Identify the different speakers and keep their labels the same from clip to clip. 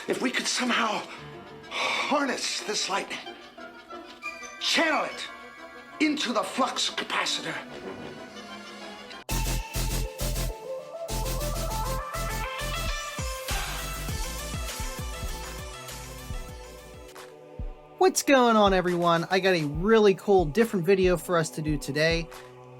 Speaker 1: if we could somehow harness this lightning, channel it into the flux capacitor.
Speaker 2: What's going on, everyone? I got a really cool different video for us to do today.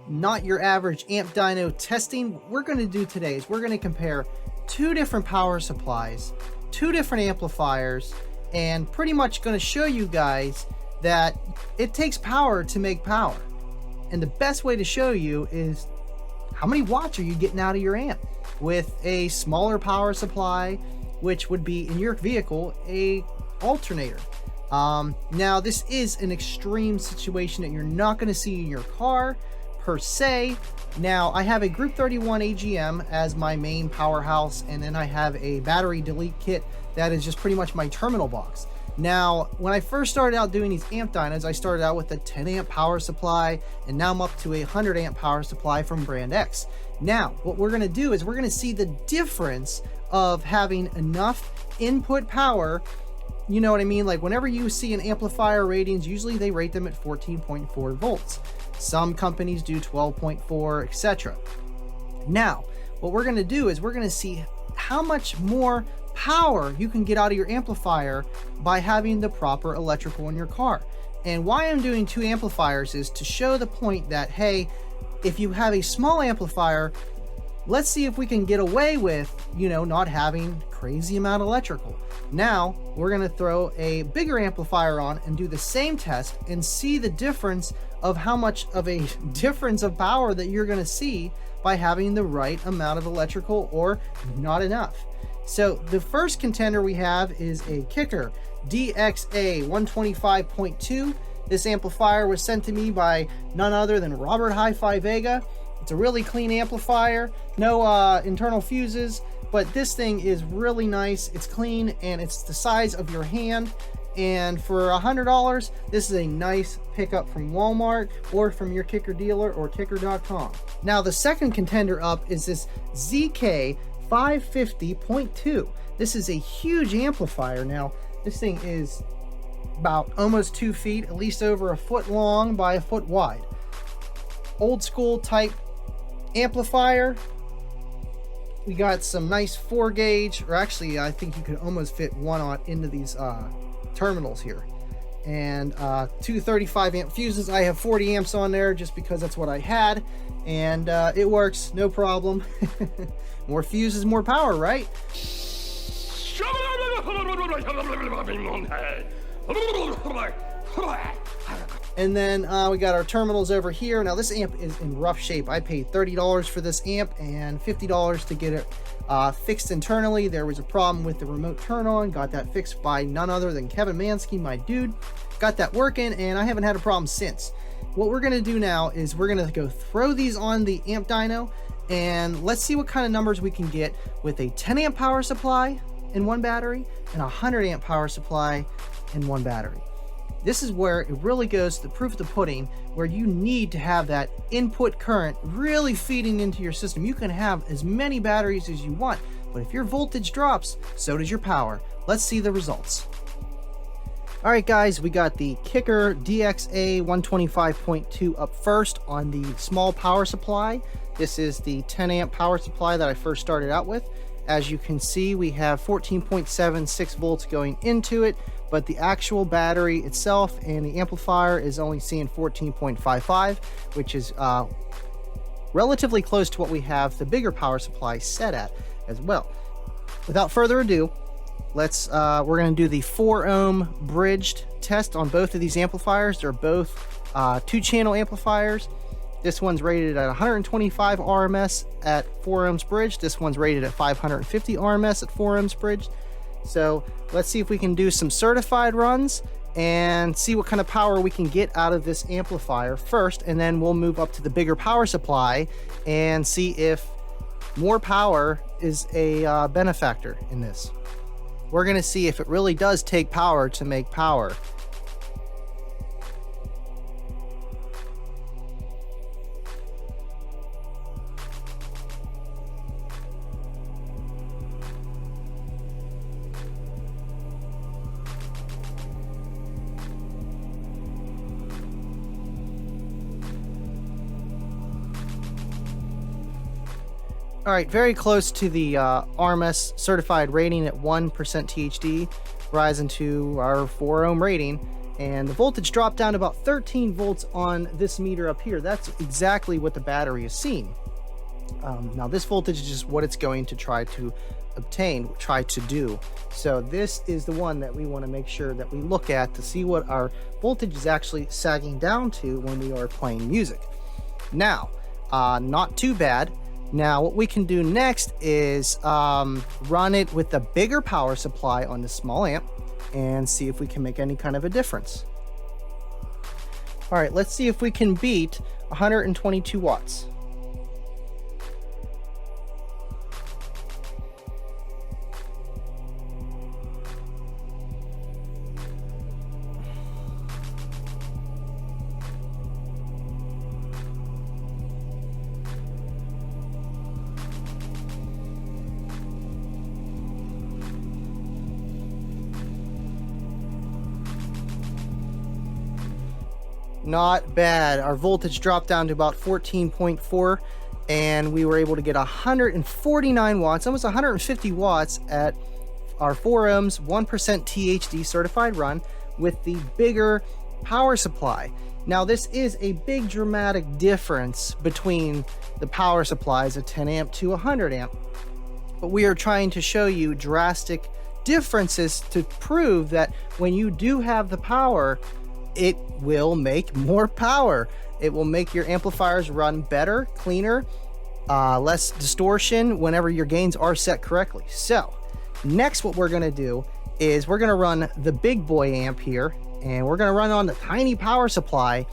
Speaker 2: Not your average amp dyno testing. What we're going to do today is we're going to compare two different power supplies, two different amplifiers, and pretty much going to show you guys that it takes power to make power. And the best way to show you is how many watts are you getting out of your amp with a smaller power supply, which would be in your vehicle a alternator. Now this is an extreme situation that you're not going to see in your car per se. Now I have a Group 31 AGM as my main powerhouse, and then I have a battery delete kit that is just pretty much my terminal box. Now when I first started out doing these amp dynos, I started out with a 10 amp power supply, and now I'm up to a 100 amp power supply from brand X. Now what we're going to do is we're going to see the difference of having enough input power. You know what I mean? Like whenever you see an amplifier ratings, usually they rate them at 14.4 volts. Some companies do 12.4, etc. Now, what we're going to do is we're going to see how much more power you can get out of your amplifier by having the proper electrical in your car. And why I'm doing two amplifiers is to show the point that, hey, if you have a small amplifier, let's see if we can get away with, you know, not having crazy amount of electrical. Now we're going to throw a bigger amplifier on and do the same test and see the difference of how much of a difference of power that you're going to see by having the right amount of electrical or not enough. So the first contender we have is a Kicker DXA 125.2. This amplifier was sent to me by none other than Robert Hi-Fi Vega. It's a really clean amplifier, no internal fuses, but this thing is really nice. It's clean and it's the size of your hand. And for $100, this is a nice pickup from Walmart or from your Kicker dealer or kicker.com. Now the second contender up is this ZK 550.2. This is a huge amplifier. Now this thing is about almost 2 feet, at least over a foot long by a foot wide. Old school type amplifier. We got some nice 4 gauge, or actually I think you could almost fit one on into these terminals here, and 235 amp fuses. I have 40 amps on there just because that's what I had, and it works no problem. More fuses, more power, right? And then we got our terminals over here. Now this amp is in rough shape. I paid $30 for this amp and $50 to get it fixed internally. There was a problem with the remote turn on. Got that fixed by none other than Kevin Mansky, my dude. Got that working, and I haven't had a problem since. What we're gonna do now is we're gonna go throw these on the amp dyno, and let's see what kind of numbers we can get with a 10 amp power supply in one battery and a 100 amp power supply in one battery. This is where it really goes to the proof of the pudding, where you need to have that input current really feeding into your system. You can have as many batteries as you want, but if your voltage drops, so does your power. Let's see the results. All right, guys, we got the Kicker DXA 125.2 up first on the small power supply. This is the 10 amp power supply that I first started out with. As you can see, we have 14.76 volts going into it, but the actual battery itself and the amplifier is only seeing 14.55, which is relatively close to what we have the bigger power supply set at as well. Without further ado, we're going to do the 4 ohm bridged test on both of these amplifiers. They're both 2-channel amplifiers. This one's rated at 125 RMS at 4 ohms bridged. This one's rated at 550 RMS at 4 ohms bridged. So let's see if we can do some certified runs and see what kind of power we can get out of this amplifier first, and then we'll move up to the bigger power supply and see if more power is a benefactor in this. We're going to see if it really does take power to make power. All right, very close to the RMS certified rating at 1% THD, rising to our 4 ohm rating, and the voltage dropped down to about 13 volts on this meter up here. That's exactly what the battery is seeing. Now this voltage is just what it's going to try to do. So this is the one that we want to make sure that we look at to see what our voltage is actually sagging down to when we are playing music. Now, not too bad. Now what we can do next is run it with a bigger power supply on the small amp and see if we can make any kind of a difference. All right, let's see if we can beat 122 watts. Not bad. Our voltage dropped down to about 14.4 and we were able to get 149 watts, almost 150 watts at our 4 ohms 1% THD certified run with the bigger power supply. Now this is a big dramatic difference between the power supplies of 10 amp to 100 amp, but we are trying to show you drastic differences to prove that when you do have the power, it will make more power. It will make your amplifiers run better, cleaner, less distortion whenever your gains are set correctly. So next what we're going to do is we're going to run the big boy amp here, and we're going to run on the tiny power supply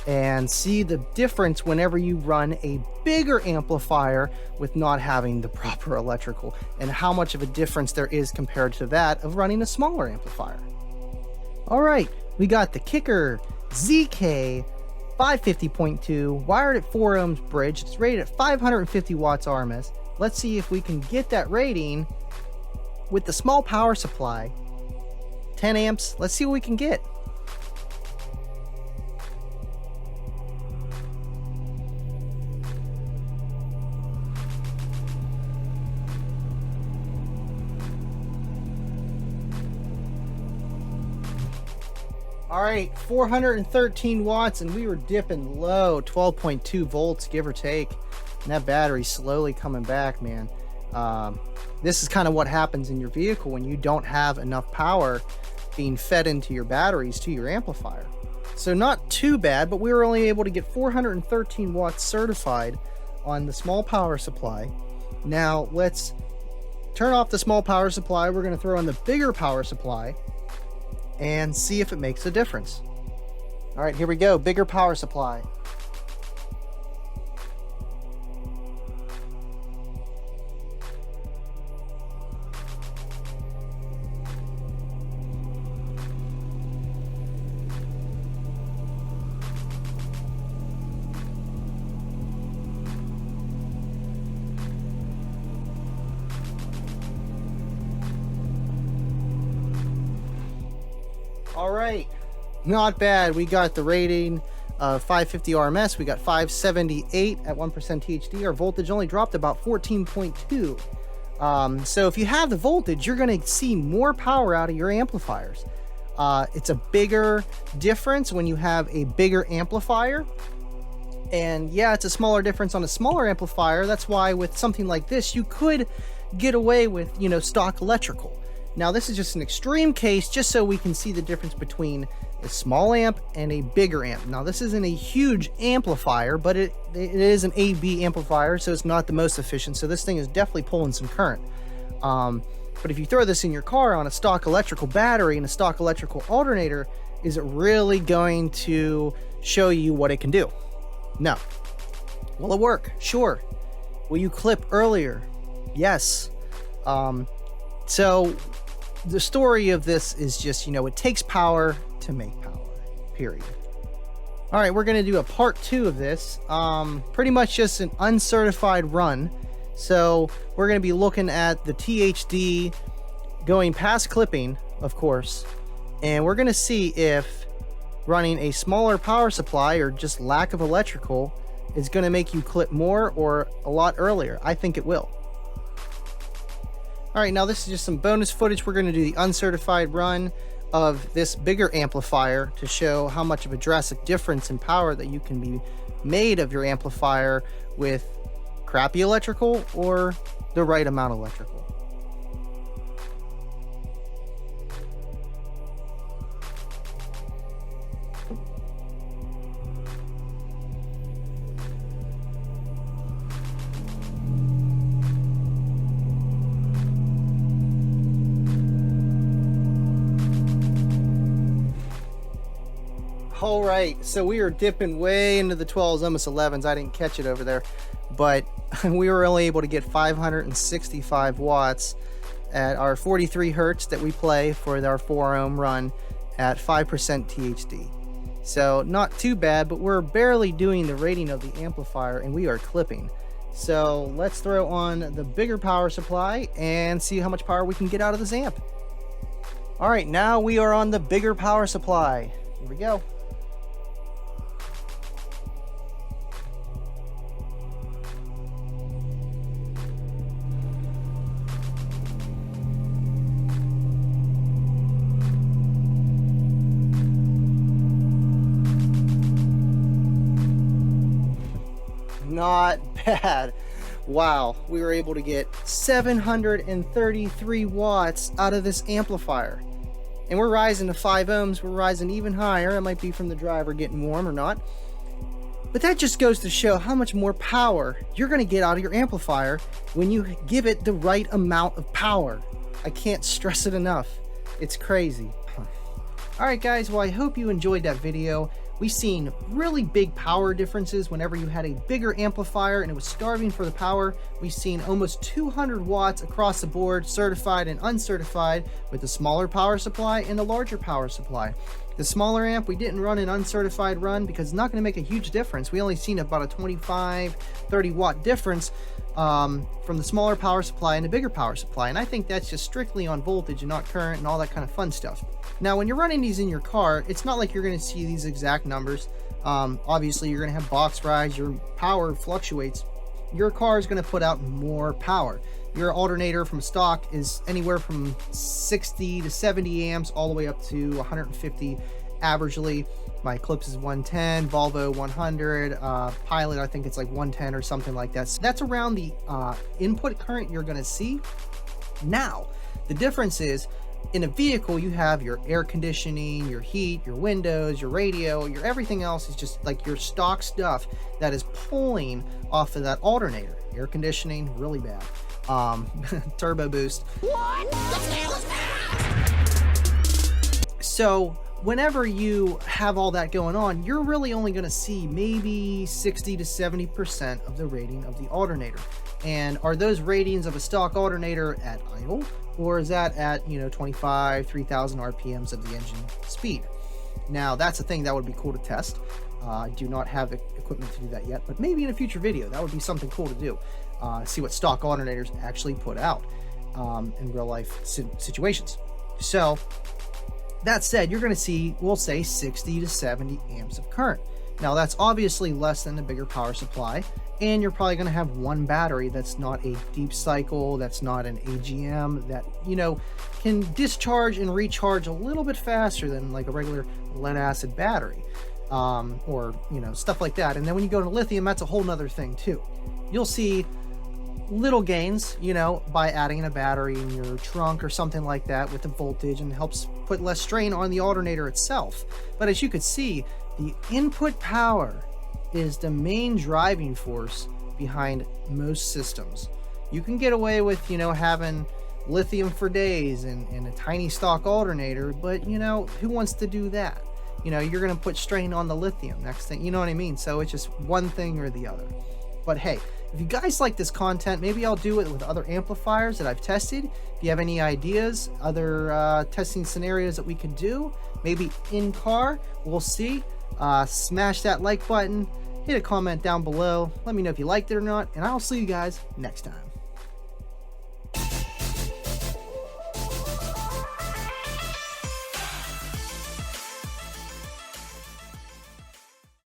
Speaker 2: and see the difference whenever you run a bigger amplifier with not having the proper electrical, and how much of a difference there is compared to that of running a smaller amplifier. All right, we got the Kicker ZK 550.2 wired at 4 ohms bridge. It's rated at 550 watts RMS. Let's see if we can get that rating with the small power supply. 10 amps. Let's see what we can get. All right, 413 watts, and we were dipping low, 12.2 volts, give or take. And that battery's slowly coming back, man. This is kind of what happens in your vehicle when you don't have enough power being fed into your batteries to your amplifier. So not too bad, but we were only able to get 413 watts certified on the small power supply. Now let's turn off the small power supply. We're going to throw on the bigger power supply and see if it makes a difference. All right, here we go. Bigger power supply. All right, not bad. We got the rating of 550 RMS. We got 578 at 1% THD. Our voltage only dropped about 14.2. So if you have the voltage, you're going to see more power out of your amplifiers. It's a bigger difference when you have a bigger amplifier. And yeah, it's a smaller difference on a smaller amplifier. That's why with something like this, you could get away with, stock electrical. Now this is just an extreme case, just so we can see the difference between a small amp and a bigger amp. Now this isn't a huge amplifier, but it is an AB amplifier, so it's not the most efficient. So this thing is definitely pulling some current. But if you throw this in your car on a stock electrical battery and a stock electrical alternator, is it really going to show you what it can do? No. Will it work? Sure. Will you clip earlier? Yes. So the story of this is just, it takes power to make power, period. All right, we're going to do a part 2 of this. Pretty much just an uncertified run. So we're going to be looking at the THD going past clipping, of course, and we're going to see if running a smaller power supply or just lack of electrical is going to make you clip more or a lot earlier. I think it will. All right, now this is just some bonus footage. We're going to do the uncertified run of this bigger amplifier to show how much of a drastic difference in power that you can be made of your amplifier with crappy electrical or the right amount of electrical. All right, so we are dipping way into the 12s, almost 11s. I didn't catch it over there, but we were only able to get 565 watts at our 43 hertz that we play for our 4 ohm run at 5% THD. So not too bad, but we're barely doing the rating of the amplifier and we are clipping. So let's throw on the bigger power supply and see how much power we can get out of this amp. All right, now we are on the bigger power supply. Here we go. Not bad. Wow, we were able to get 733 watts out of this amplifier. And we're rising to 5 ohms, we're rising even higher. It might be from the driver getting warm or not. But that just goes to show how much more power you're going to get out of your amplifier when you give it the right amount of power. I can't stress it enough. It's crazy. Alright guys, well I hope you enjoyed that video. We've seen really big power differences whenever you had a bigger amplifier and it was starving for the power. We've seen almost 200 watts across the board, certified and uncertified, with the smaller power supply and the larger power supply. The smaller amp, we didn't run an uncertified run because it's not going to make a huge difference. We only seen about a 25-30 watt difference from the smaller power supply and the bigger power supply. And I think that's just strictly on voltage and not current and all that kind of fun stuff. Now, when you're running these in your car, it's not like you're going to see these exact numbers. Obviously, you're going to have box rise, your power fluctuates. Your car is going to put out more power. Your alternator from stock is anywhere from 60 to 70 amps all the way up to 150 averagely. My Eclipse is 110, Volvo 100, Pilot I think it's like 110 or something like that. So that's around the input current you're going to see. Now, the difference is in a vehicle you have your air conditioning, your heat, your windows, your radio, your everything else is just like your stock stuff that is pulling off of that alternator. Air conditioning, really bad. Turbo boost. What the hell is that? So whenever you have all that going on, you're really only going to see maybe 60 to 70% of the rating of the alternator. And are those ratings of a stock alternator at idle, or is that at 25, 3000 RPMs of the engine speed? Now that's a thing that would be cool to test. I do not have equipment to do that yet, but maybe in a future video that would be something cool to do. See what stock alternators actually put out in real life situations. So that said, you're going to see, we'll say 60 to 70 amps of current. Now that's obviously less than the bigger power supply, and you're probably going to have one battery that's not a deep cycle, that's not an AGM, that can discharge and recharge a little bit faster than like a regular lead acid battery, or stuff like that. And then when you go to lithium, that's a whole nother thing too. You'll see little gains, by adding a battery in your trunk or something like that with the voltage, and helps put less strain on the alternator itself. But as you could see, the input power is the main driving force behind most systems. You can get away with, having lithium for days and a tiny stock alternator, but who wants to do that? You're going to put strain on the lithium next thing, you know what I mean? So it's just one thing or the other. But hey, if you guys like this content, maybe I'll do it with other amplifiers that I've tested. If you have any ideas, other testing scenarios that we could do, maybe in car, we'll see. Smash that like button, hit a comment down below, let me know if you liked it or not, and I'll see you guys next time.